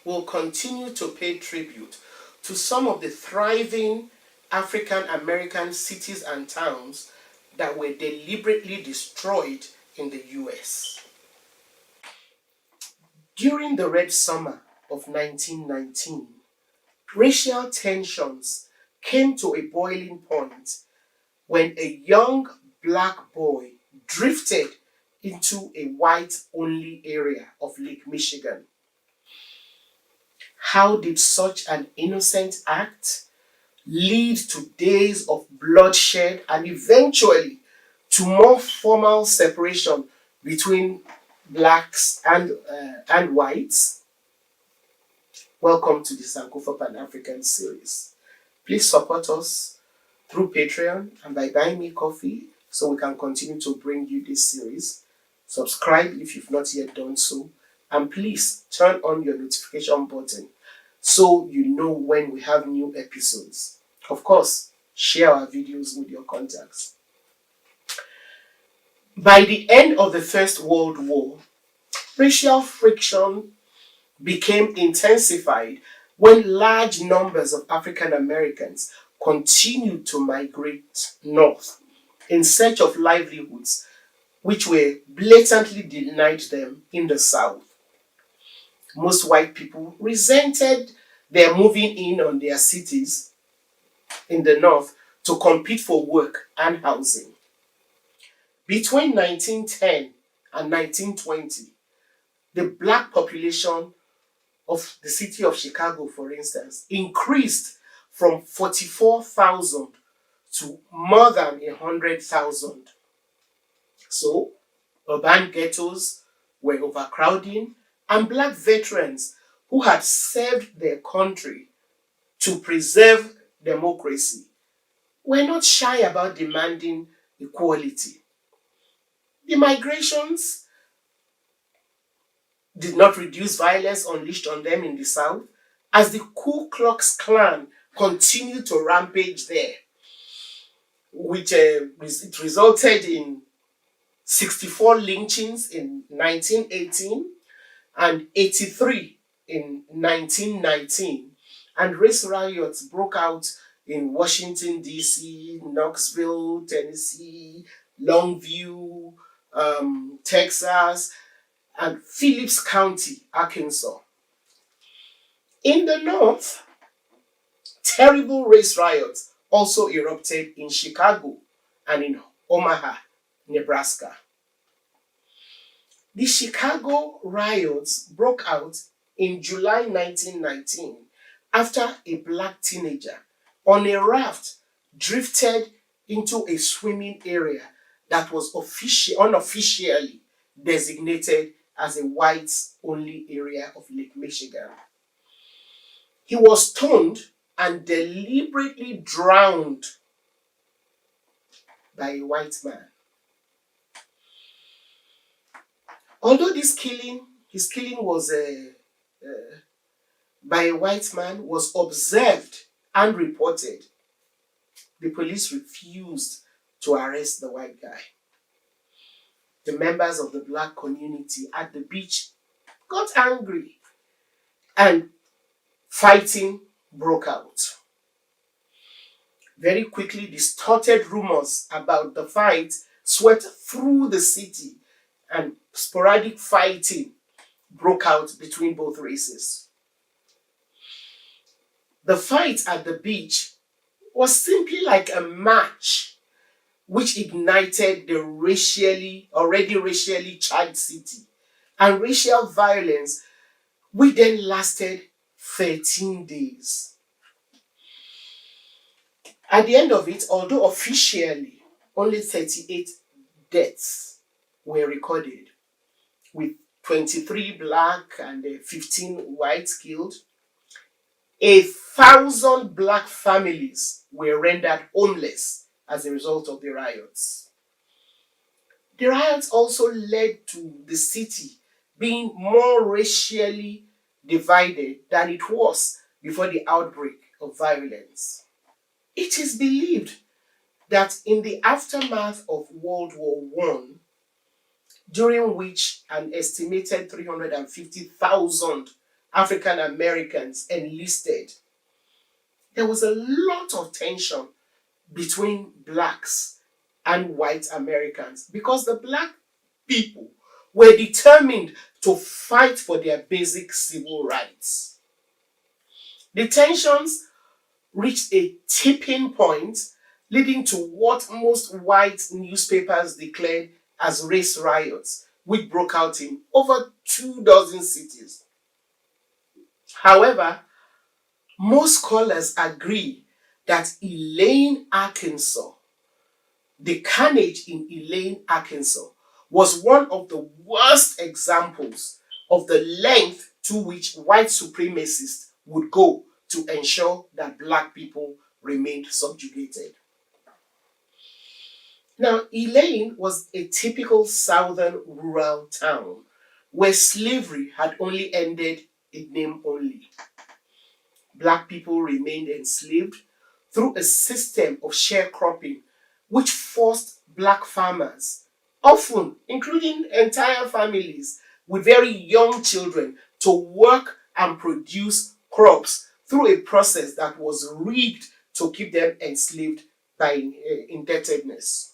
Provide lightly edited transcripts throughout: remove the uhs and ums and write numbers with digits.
will continue to pay tribute to some of the thriving African American cities and towns that were deliberately destroyed in the US. During the Red Summer of 1919, racial tensions came to a boiling point when a young black boy drifted into a white-only area of Lake Michigan. How did such an innocent act lead to days of bloodshed and eventually to more formal separation between blacks and whites? Welcome to the Sankofa Pan-African series. Please support us through Patreon and by buying me coffee so we can continue to bring you this series. Subscribe if you've not yet done so, and please turn on your notification button so you know when we have new episodes. Of course, share our videos with your contacts. By the end of the First World War, racial friction became intensified when large numbers of African Americans continued to migrate north in search of livelihoods which were blatantly denied them in the South. Most white people resented their moving in on their cities in the North to compete for work and housing. Between 1910 and 1920, the black population of the city of Chicago, for instance, increased from 44,000 to more than 100,000. So, urban ghettos were overcrowding, and black veterans who had served their country to preserve democracy were not shy about demanding equality. The migrations did not reduce violence unleashed on them in the South, as the Ku Klux Klan continued to rampage there, which it resulted in 64 lynchings in 1918 and 83 in 1919, and race riots broke out in Washington, D.C., Knoxville, Tennessee, Longview, Texas, and Phillips County, Arkansas. In the North, terrible race riots also erupted in Chicago and in Omaha, Nebraska. The Chicago riots broke out in July 1919 after a black teenager on a raft drifted into a swimming area that was unofficially designated as a whites-only area of Lake Michigan. He was stoned and deliberately drowned by a white man. Although his killing was by a white man was observed and reported, the police refused to arrest the white guy. The members of the black community at the beach got angry and fighting broke out. Very quickly, distorted rumors about the fight swept through the city, and sporadic fighting broke out between both races. The fight at the beach was simply like a match which ignited the already racially charged city, and racial violence which then lasted 13 days. At the end of it, although officially only 38 deaths were recorded, with 23 black and 15 whites killed, 1,000 black families were rendered homeless as a result of the riots. The riots also led to the city being more racially divided than it was before the outbreak of violence. It is believed that in the aftermath of World War I, during which an estimated 350,000 African Americans enlisted, there was a lot of tension between blacks and white Americans because the black people were determined to fight for their basic civil rights. The tensions reached a tipping point, leading to what most white newspapers declared as race riots, which broke out in over 2 dozen cities. However, most scholars agree that Elaine, Arkansas, the carnage in Elaine, Arkansas, was one of the worst examples of the length to which white supremacists would go to ensure that black people remained subjugated. Now, Elaine was a typical southern rural town where slavery had only ended in name only. Black people remained enslaved through a system of sharecropping which forced black farmers, often including entire families with very young children, to work and produce crops through a process that was rigged to keep them enslaved by indebtedness.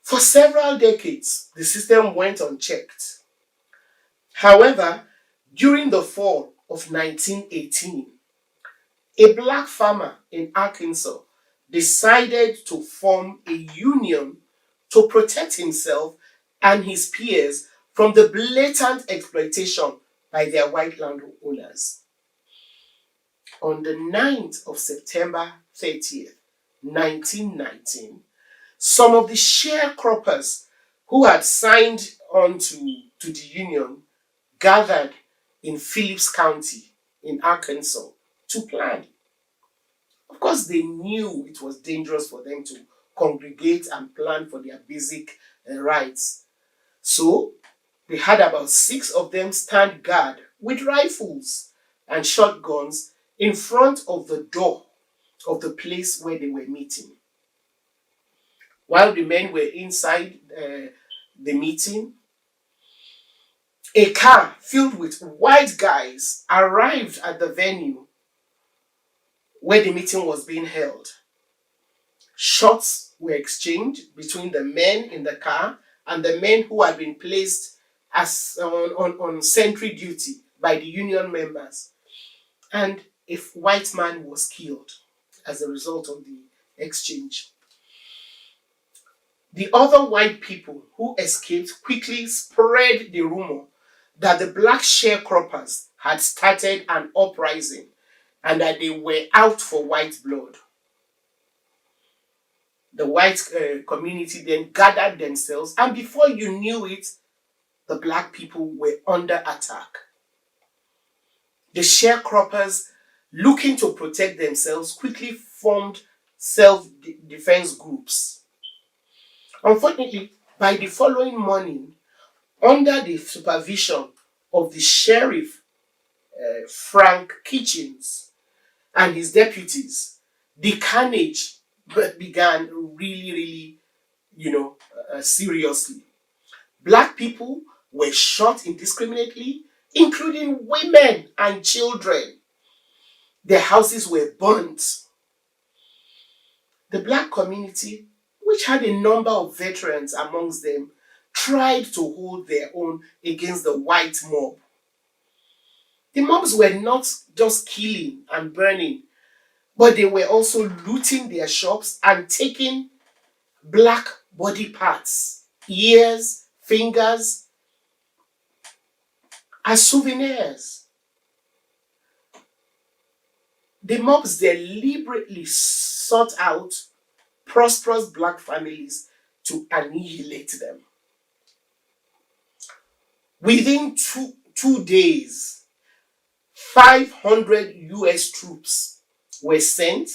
For several decades, the system went unchecked. However, during the fall of 1918, a black farmer in Arkansas decided to form a union to protect himself and his peers from the blatant exploitation by their white landowners. On the 9th of September 30th, 1919, some of the sharecroppers who had signed on to the union gathered in Phillips County in Arkansas to plan. Of course, they knew it was dangerous for them to congregate and plan for their basic rights. So, they had about 6 of them stand guard with rifles and shotguns in front of the door of the place where they were meeting. While the men were inside the meeting, a car filled with white guys arrived at the venue where the meeting was being held. Shots were exchanged between the men in the car and the men who had been placed as on sentry duty by the union members. And a white man was killed as a result of the exchange. The other white people who escaped quickly spread the rumor that the black sharecroppers had started an uprising and that they were out for white blood. The white community then gathered themselves, and before you knew it, the black people were under attack. The sharecroppers, looking to protect themselves, quickly formed self-defense groups. Unfortunately, by the following morning, under the supervision of the sheriff, Frank Kitchens, and his deputies, the carnage began really, seriously. Black people were shot indiscriminately, including women and children. Their houses were burnt. The black community, which had a number of veterans amongst them, tried to hold their own against the white mob. The mobs were not just killing and burning, but they were also looting their shops and taking black body parts, ears, fingers, as souvenirs. The mobs deliberately sought out prosperous black families to annihilate them. Within two days, 500 US troops were sent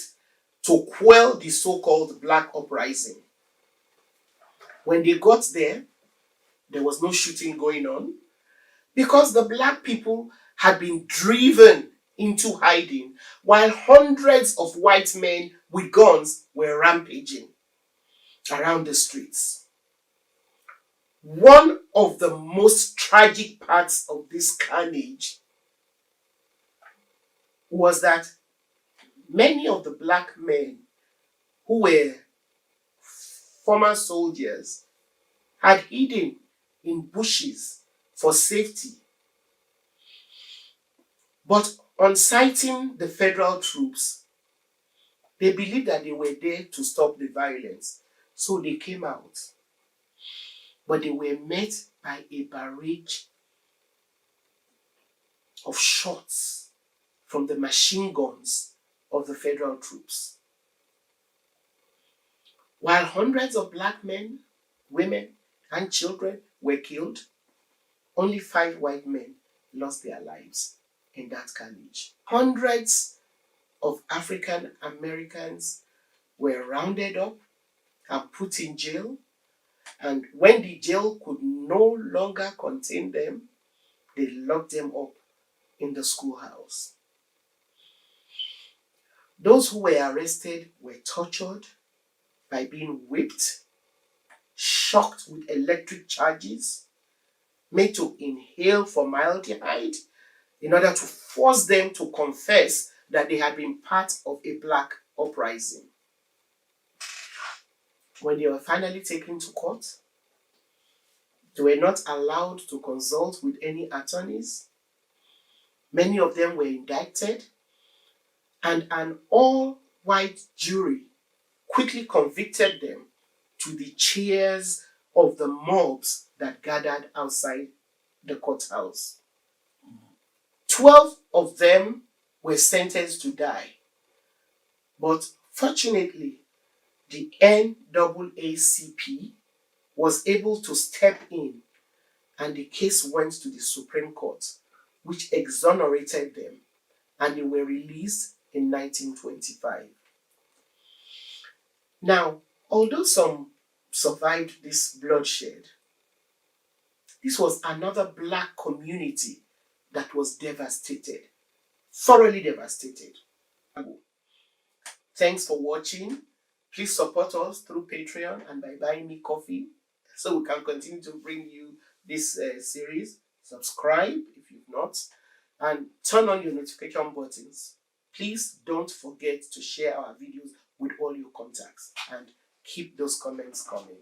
to quell the so-called black uprising. When they got there was no shooting going on because the black people had been driven into hiding while hundreds of white men with guns were rampaging around the streets. One of the most tragic parts of this carnage was that many of the black men who were former soldiers had hidden in bushes for safety. But on sighting the federal troops, they believed that they were there to stop the violence. So they came out. But they were met by a barrage of shots from the machine guns of the federal troops. While hundreds of black men, women, and children were killed, only 5 white men lost their lives in that carnage. Hundreds of African Americans were rounded up and put in jail, and when the jail could no longer contain them, they locked them up in the schoolhouse. Those who were arrested were tortured by being whipped, shocked with electric charges, made to inhale formaldehyde in order to force them to confess that they had been part of a black uprising. When they were finally taken to court, they were not allowed to consult with any attorneys. Many of them were indicted, and an all-white jury quickly convicted them to the cheers of the mobs that gathered outside the courthouse. 12 of them were sentenced to die. But fortunately, the NAACP was able to step in, and the case went to the Supreme Court, which exonerated them, and they were released in 1925. Now, although some survived this bloodshed, this was another black community that was devastated, thoroughly devastated. Thanks for watching. Please support us through Patreon and by buying me coffee so we can continue to bring you this series. Subscribe if you've not, and turn on your notification buttons. Please don't forget to share our videos with all your contacts and keep those comments coming.